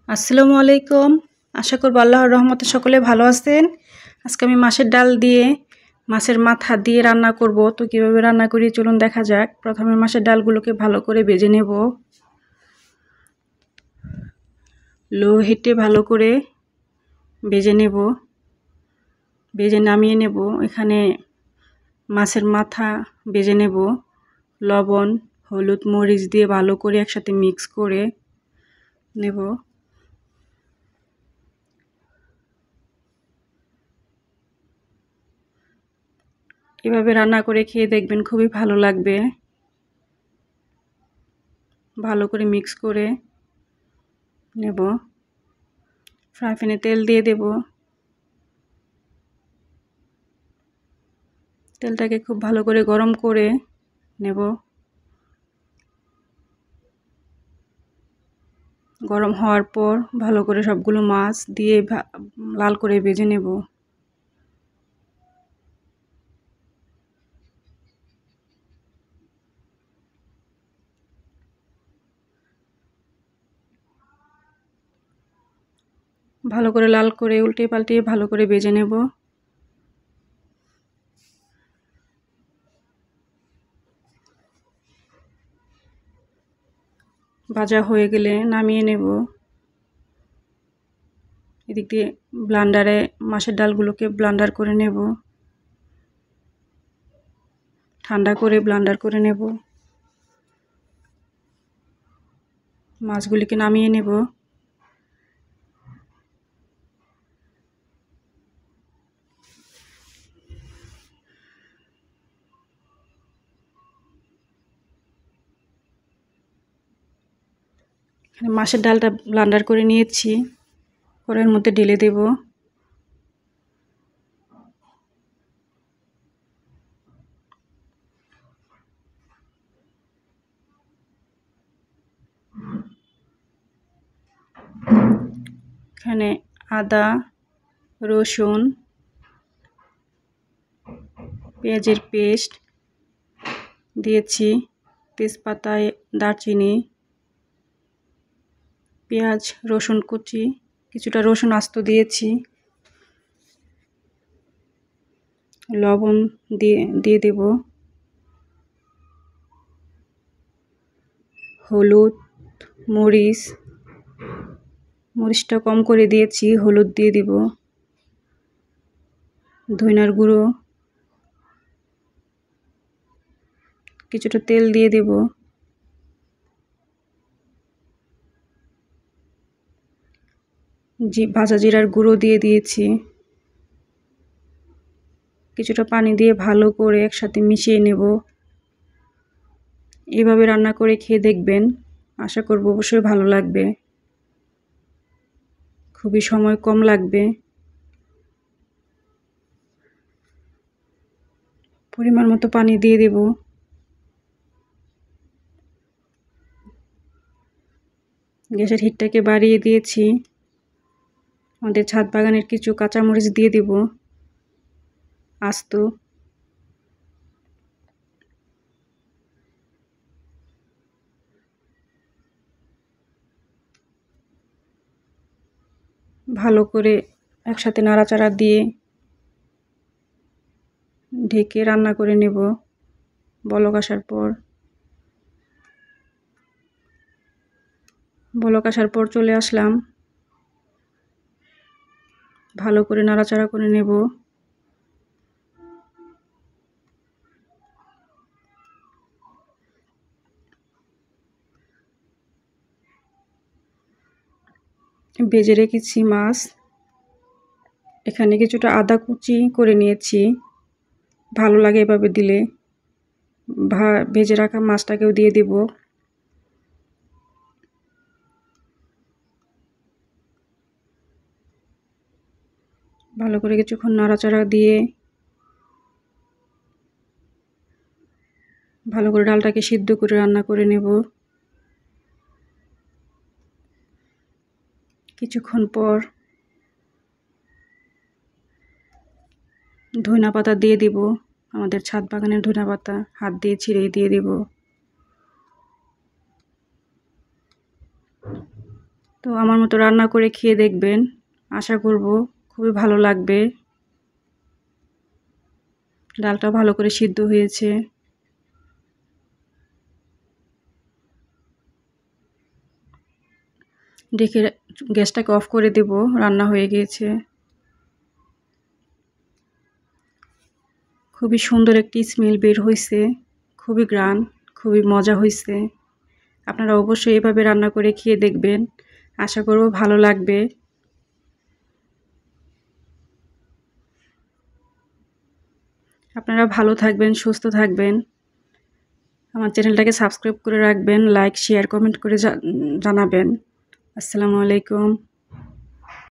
আসসালামু আলাইকুম। আশা করব আল্লাহর রহমতে সকলে ভালো আছেন। আজকে আমি মাছের ডাল দিয়ে মাছের মাথা দিয়ে রান্না করব। তো কিভাবে রান্না করি চলুন দেখা যাক। প্রথমে মাছের ডালগুলোকে ভালো করে ভেজে নেব। লো হিটে ভালো করে ভেজে নেব। ভেজে নামিয়ে নেব। এখানে মাছের মাথা ভেজে নেব। লবণ, হলুদ, মরিচ দিয়ে ভালো করে একসাথে মিক্স করে নেব। এভাবে রান্না করে খেয়ে দেখবেন, খুবই ভালো লাগবে। ভালো করে মিক্স করে নেব। ফ্রাই প্যানে তেল দিয়ে দেব। তেলটাকে খুব ভালো করে গরম করে নেব। গরম হওয়ার পর ভালো করে সবগুলো মাছ দিয়ে লাল করে ভেজে নেব। ভালো করে লাল করে উল্টে পাল্টিয়ে ভালো করে ভেজে নেব। ভাজা হয়ে গেলে নামিয়ে নেব। এদিক দিয়ে ব্লান্ডারে মাছের ডালগুলোকে ব্লান্ডার করে নেব। ঠান্ডা করে ব্লান্ডার করে নেব। মাছগুলিকে নামিয়ে নেব। মাছের ডালটা ব্লান্ডার করে নিয়েছি। কড়াইয়ের মধ্যে ঢেলে দেব। এখানে আদা, রসুন, পেঁয়াজের পেস্ট দিয়েছি, তেজপাতা, দারচিনি, পেঁয়াজ, রসুন কুচি, কিছুটা রসুন আস্ত দিয়েছি, লবণ দিয়ে দেব, হলুদ, মরিচটা কম করে দিয়েছি, হলুদ দিয়ে দিব, ধনিয়ার গুঁড়ো, কিছুটা তেল দিয়ে দেব, ভাজা জিরার গুঁড়ো দিয়ে দিয়েছি, কিছুটা পানি দিয়ে ভালো করে একসাথে মিশিয়ে নেব। এভাবে রান্না করে খেয়ে দেখবেন, আশা করব অবশ্যই ভালো লাগবে। খুবই সময় কম লাগবে। পরিমাণ মতো পানি দিয়ে দেব। গ্যাসের হিটটাকে বাড়িয়ে দিয়েছি। আমাদের ছাদ বাগানের কিছু কাঁচামরিচ দিয়ে দিব আস্ত। ভালো করে একসাথে নাড়াচাড়া দিয়ে ঢেকে রান্না করে নেব। বলক আসার পর চলে আসলাম। ভালো করে নাড়াচাড়া করে নেব। ভেজে রেখেছি মাছ, এখানে কিছুটা আদা কুচি করে নিয়েছি। ভালো লাগে এভাবে দিলে। ভেজে রাখা মাছটাকেও দিয়ে দিব। ভালো করে কিছুক্ষণ নাড়াচাড়া দিয়ে ভালো করে ডালটাকে সিদ্ধ করে রান্না করে নেব। কিছুক্ষণ পর ধনিয়া পাতা দিয়ে দিব। আমাদের ছাদ বাগানের ধনিয়া পাতা হাত দিয়ে ছিঁড়ে দিয়ে দিব। তো তো আমার মতো রান্না করে খেয়ে দেখবেন, আশা করব খুবই ভালো লাগবে। ডালটা ভালো করে সিদ্ধ হয়েছে। ঢেকে গ্যাসটাকে অফ করে দেব, রান্না হয়ে গিয়েছে। খুবই সুন্দর একটি স্মেল বের হয়েছে, খুবই গ্রান, খুবই মজা হয়েছে। আপনারা অবশ্যই এভাবে রান্না করে খেয়ে দেখবেন, আশা করব ভালো লাগবে। আপনারা ভালো থাকবেন, সুস্থ থাকবেন। আমার চ্যানেলটাকে সাবস্ক্রাইব করে রাখবেন, লাইক শেয়ার কমেন্ট করে জানাবেন। আসসালামু আলাইকুম।